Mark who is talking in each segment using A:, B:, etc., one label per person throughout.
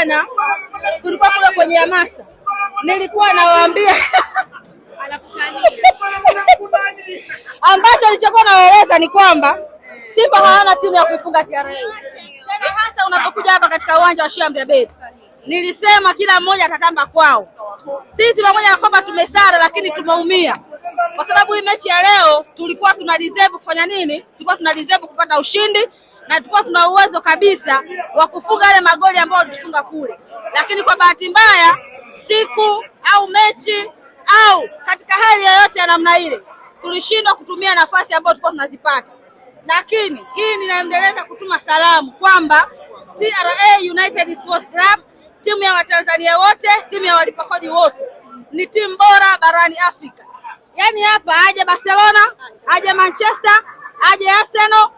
A: jana tulikuwa kule kwenye hamasa, nilikuwa nawaambia ambacho nilichokuwa nawaeleza ni kwamba Simba hawana timu ya kuifunga TRA. Tena hasa unapokuja hapa katika uwanja wa Sheikh Amri Abeid. Nilisema kila mmoja atatamba kwao. Sisi pamoja na kwamba tumesara lakini tumeumia. Kwa sababu hii mechi ya leo tulikuwa tuna deserve kufanya nini? Tulikuwa tuna deserve kupata ushindi na tulikuwa tuna uwezo kabisa wa kufunga yale magoli ambayo tulifunga kule. Lakini kwa bahati mbaya siku au mechi au katika hali yoyote ya namna ile tulishindwa kutumia nafasi ambazo tulikuwa tunazipata. Lakini hii ninaendeleza kutuma salamu kwamba TRA United Sports Club, timu ya Watanzania wote, timu ya walipa kodi wote, ni timu bora barani Afrika. Yaani hapa aje Barcelona, aje Manchester, aje Arsenal,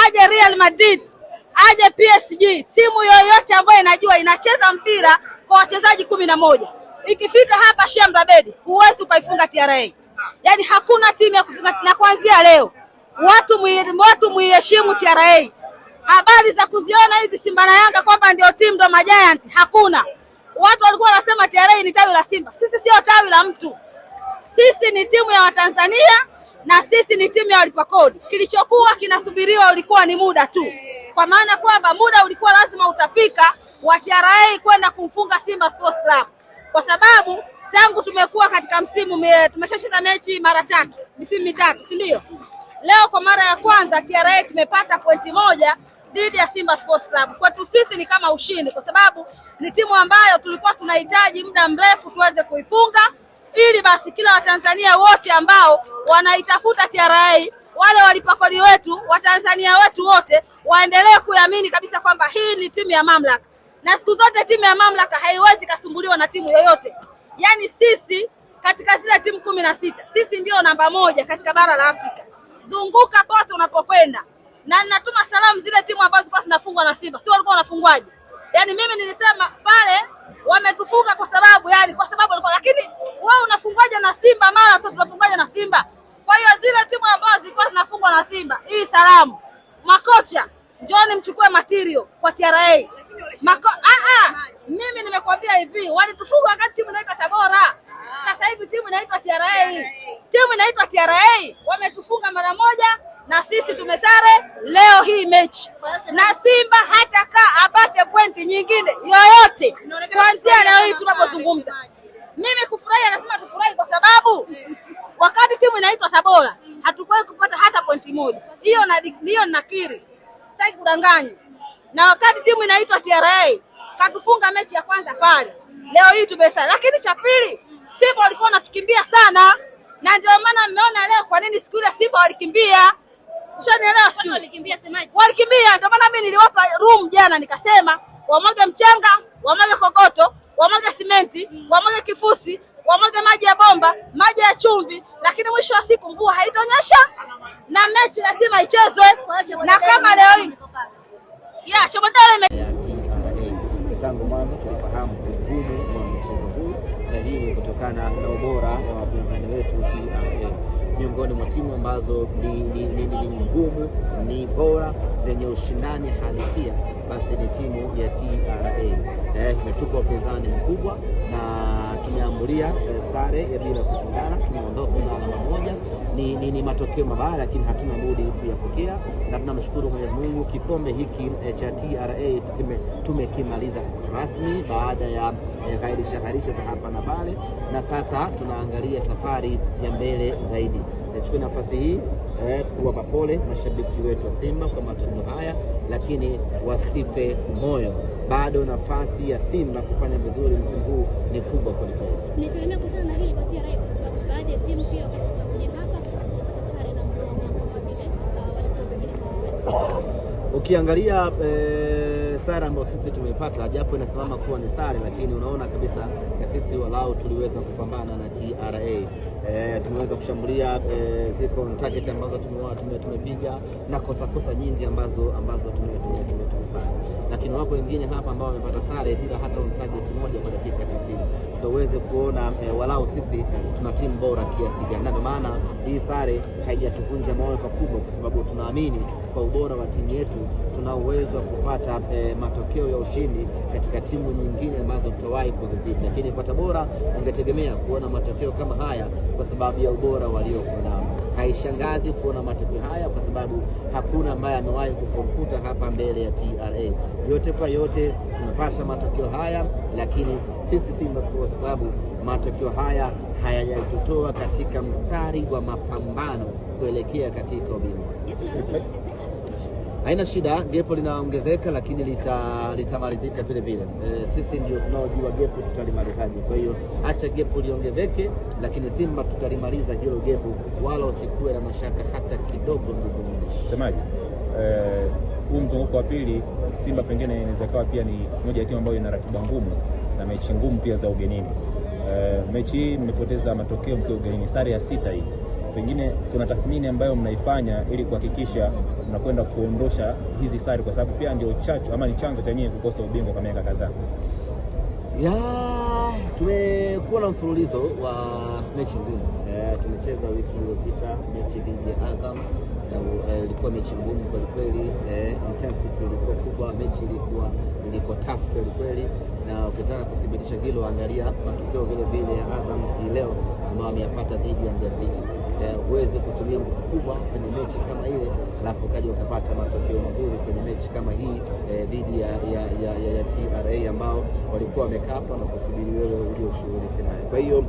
A: aje Real Madrid, aje PSG, timu yoyote ambayo inajua inacheza mpira kwa wachezaji 11. Ikifika hapa Sheikh Amri Abeid, huwezi ukaifunga TRA. Yaani hakuna timu ya kufunga, na kuanzia leo watu muiheshimu TRA. Habari za kuziona hizi Simba na Yanga kwamba ndio timu ndo majiant, hakuna. Watu walikuwa wanasema TRA ni tawi la Simba. Sisi sio tawi la mtu. Sisi ni timu ya Watanzania na sisi ni timu ya walipa kodi. Kilichokuwa kinasubiriwa ulikuwa ni muda tu. Kwa maana kwamba muda ulikuwa lazima utafika wa TRA kwenda kumfunga Simba Sports Club. Kwa sababu tangu tumekuwa katika msimu tumeshacheza mechi mara 3, misimu mitatu, si ndio? Leo kwa mara ya kwanza TRA tumepata pointi 1 dhidi ya Simba Sports Club. Kwetu sisi ni kama ushindi kwa sababu ni timu ambayo tulikuwa tunahitaji muda mrefu tuweze kuifunga ili basi kila Watanzania wote ambao wanaitafuta TRA, wale walipa kodi wetu, Watanzania wetu wote waendelee kuamini kabisa kwamba hii ni timu ya mamlaka. Na siku zote timu ya mamlaka haiwezi kasumbuliwa na timu yoyote. Yaani sisi katika zile timu 16, sisi ndio namba 1 katika bara la Afrika. Zunguka pote unapokwenda. Na ninatuma salamu zile timu ambazo kwa zinafungwa na Simba. Si walikuwa wanafungwaje? Yaani mimi nilisema pale wametufunga kwa sababu walikuwa, lakini wewe unafungwaje na Simba mara tu tunafungwaje na Simba? Kwa hiyo zile timu ambazo zilikuwa zinafungwa na Simba, hii salamu. Makocha, njoni mchukue material kwa TRA. Mimi nimekuambia hivi, walitufunga wakati timu inaitwa Tabora. Sasa hivi timu inaitwa TRA. Timu inaitwa TRA, wametufunga mara 1 na sisi tumesare leo hii mechi. Na Simba hata apate pointi nyingine yoyote kuanzia leo hii tunapozungumza. Mimi kufurahi nasema tufurahi kwa sababu wakati timu inaitwa Tabora hatukuwahi kupata hata pointi 1. Hiyo nakiri. Sitaki kudanganya. Na wakati timu inaitwa TRA katufunga mechi ya kwanza pale. Leo hii tumesare. Lakini cha pili, Simba walikuwa wanatukimbia sana. Na ndio maana mmeona leo kwa nini siku ile Simba walikimbia. Ushanielewa siku? Walikimbia, ndio maana mimi niliwapa room jana nikasema wamwage mchanga, wamwage kokoto, wamwage simenti, wamwage kifusi, wamwage maji ya bomba, maji ya chumvi, lakini mwisho wa siku mvua haitonyesha na mechi lazima ichezwe. Na kama leo hii Chobodole
B: tangu mwanzo tunafahamu ugumu wa mchezo huu, na hii kutokana na ubora wa wapinzani wetu TRA. Miongoni mwa timu ambazo ni ngumu, ni bora, zenye ushindani halisia, basi ni timu ya TRA. Imetupa upinzani mkubwa na tumeambulia sare ya bila kushindana. Tumeondoka na alama 1. Ni matokeo mabaya, lakini hatuna budi kuyapokea, na tunamshukuru Mwenyezi Mungu. Kikombe hiki cha TRA tumekimaliza rasmi baada ya khairisha za hapa na pale, na sasa tunaangalia safari ya mbele zaidi. Nachukua nafasi hii kuwapa pole mashabiki wetu wa Simba kwa matokeo haya, lakini wasife moyo. Bado nafasi ya Simba kufanya vizuri msimu huu ni kubwa kweli kweli.
C: Nitegemea kukutana na hili kwa TRA kwa sababu baada ya timu pia kuja hapa sare na kwa vile
B: ukiangalia sare ambayo sisi tumepata, japo inasimama kuwa ni sare, lakini unaona kabisa na sisi walau tuliweza kupambana na TRA. Tumeweza kushambulia ziko target ambazo tumepiga na kosa nyingi ambazo tumefanya, lakini wako wengine hapa ambao wamepata sare bila hata target moja kwa dakika 90. Ndio tuweze kuona walau sisi tuna timu bora kiasi gani. Ndio maana hii sare haijatuvunja moyo pakubwa, kwa sababu tunaamini kwa ubora wa timu yetu tuna uwezo wa kupata matokeo ya ushindi katika timu nyingine ambazo tutawahi kuzizidi. Lakini kwa Tabora ungetegemea kuona matokeo kama haya kwa sababu ya ubora waliokuwa nao. Haishangazi kuona matokeo haya kwa sababu hakuna ambaye amewahi kufumkuta hapa mbele ya TRA. Yote kwa yote tunapata matokeo haya, lakini sisi Simba Sports Club matokeo haya hayajatutoa katika mstari wa mapambano kuelekea katika ubingwa. Haina shida, gepo linaongezeka lakini litamalizika vile vile. Sisi ndio tunaojua gepo tutalimalizaje. Kwa hiyo acha gepo liongezeke, lakini Simba tutalimaliza hilo gepo, wala usikuwe na mashaka hata kidogo. Ndugu
D: msemaji, huu mzunguko wa pili Simba pengine inaweza kuwa pia ni moja ya timu ambayo ina ratiba ngumu na mechi ngumu pia za ugenini. Mechi hii mmepoteza matokeo mkiwa ugenini, sare ya 6 hii. Pengine kuna tathmini ambayo mnaifanya ili kuhakikisha mnakwenda kuondosha hizi sare, kwa sababu pia ndio chachu ama ni chanzo cha nyinyi kukosa ubingwa kwa miaka kadhaa?
B: Tumekuwa na mfululizo wa mechi ngumu. Tumecheza wiki iliyopita mechi dhidi ya Azam, ilikuwa mechi ngumu kweli kweli. Intensity ilikuwa kubwa, mechi ilikuwa tough kweli kweli, na ukitaka kuthibitisha hilo angalia matokeo vile vile ya Azam leo ambao ameyapata dhidi ya Mbeya City. Uweze kutumia nguvu kubwa kwenye mechi kama ile alafu kaja ukapata matokeo mazuri kwenye mechi kama hii dhidi ya TRA ambao walikuwa wamekapa na kusubiri wewe uje ushughulike naye. Kwa hiyo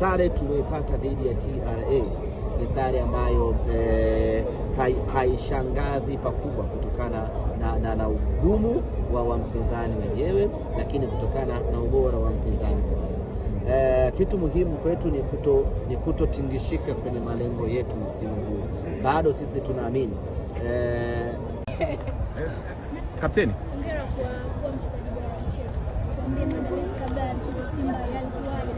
B: sare tuliyoipata dhidi ya TRA ni sare ambayo haishangazi pakubwa kutokana na ugumu wa mpinzani wenyewe, lakini kutokana na ubora wa mpinzani. Kitu muhimu kwetu ni kutotingishika kwenye malengo yetu msimu huu. Bado sisi tunaamini
D: Kapteni,
C: hongera kwa mchezaji bora wa mchezo. Kabla ya mchezo Simba yalikuwaje,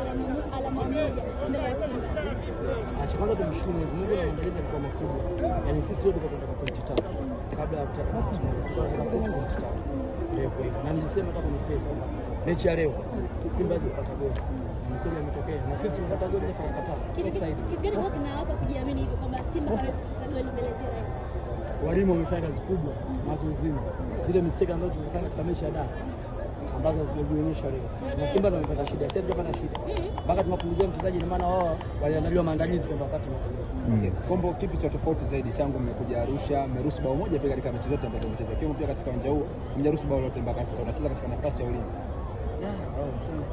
C: lakini alama moja mbele ya Simba.
E: Kwanza tumshukuru Mwenyezi Mungu na maandalizi yalikuwa makubwa. Yaani sisi wote tukatoka kwa pointi 3 kabla ya kutaka sisi pointi 3. Kwa hiyo na nilisema hata kwenye press kwamba mechi ya leo Simba lazima kupata goli. Mkweli ametokea na sisi tumepata goli na tukakataa.
C: Kitu gani kwa tunawapa kujiamini hivyo kwamba Simba hawezi kupata goli mbele ya TRA?
E: Walimu wamefanya kazi kubwa mazoezini. Zile mistake ambazo tulifanya katika mechi ya Dar ambazo zimejionyesha leo. Na Simba ndio wamepata shida. Sisi tunapata shida. Mpaka tunapunguzia mchezaji, na maana wao waliandaliwa maandalizi kwamba wakati mmoja.
F: Kombo, kipi cha tofauti zaidi tangu mmekuja Arusha? Mmeruhusu bao moja pia katika mechi zote ambazo mmecheza. Kipo pia katika uwanja huu mmeruhusu bao lote mpaka sasa. Unacheza katika nafasi ya ulinzi.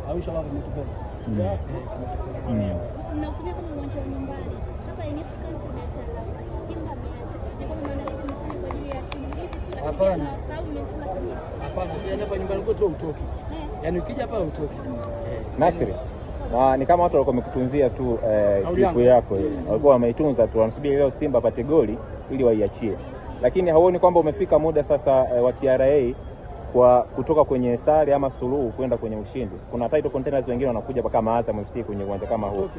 E: Arusha wao wametupenda.
C: Mnatumia kama uwanja wa nyumbani. Hapa yenyewe France imeacha alama. Simba ameacha. Ni kama maandalizi mfano kwa ajili ya timu hizi tu.
E: Hapana.
C: Simba.
E: Hapana, sasa hapa nyumbani kwetu utoki. Yaani ukija hapa utoki.
D: Nasri, ni kama watu walikuwa wamekutunzia tu klipu yako ile. Walikuwa wameitunza tu, wanasubiri leo Simba apate goli ili waiachie. Lakini hauoni kwamba umefika muda sasa wa TRA kwa kutoka kwenye sare ama suluhu kwenda kwenye ushindi? Kuna title contenders wengine wanakuja kama Azam FC kwenye uwanja kama huu.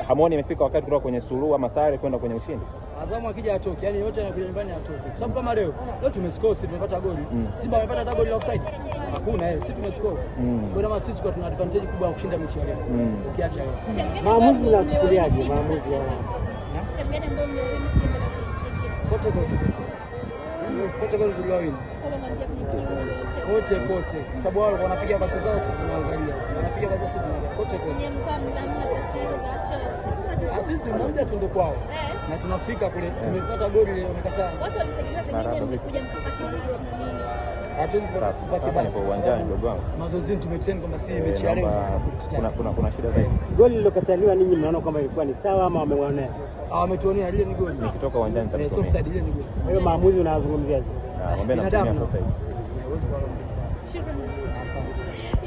D: Hamuoni imefika wakati kutoka kwenye suluhu ama sare kwenda kwenye ushindi?
E: Azam akija atoke, yani yote anakuja nyumbani atoke. Kwa sababu kama leo tumescore, sisi tumepata goli. Simba amepata hata goli la offside. Hakuna sisi tumescore. Kwa hiyo sisi tuna advantage kubwa ya kushinda mechi ya leo. Ukiacha yote.
G: Maamuzi unachukuliaje maamuzi ya
E: kote tuliwawini kote, sababu wao wanapiga pasi zao, sisi tunaangalia, wanapiga pasi sisi tunaangalia kote. Sisi mmoja tu ndio kwao na tunafika kule, tumepata goli leo, wamekataa.
C: Watu walisaidia pengine mlikuja mpaka nini?
E: Hatuwezi kubaki basi
D: uwanjani ndugu wangu.
E: Mazoezi tumetrain kwamba si mechi ya leo
D: kuna shida zaidi.
G: Goli lilokataliwa ninyi mnaona kwamba ilikuwa ni sawa ama wameonea?
E: Wametuonea, ile ni goli.
D: Nikitoka uwanjani nitakutumia.
E: Offside ile ni goli.
G: Kwa hiyo maamuzi unazungumziaje?
D: Mwambie natumia sasa hivi.
E: Hawezi kuwa.
C: Shukrani.
E: Asante.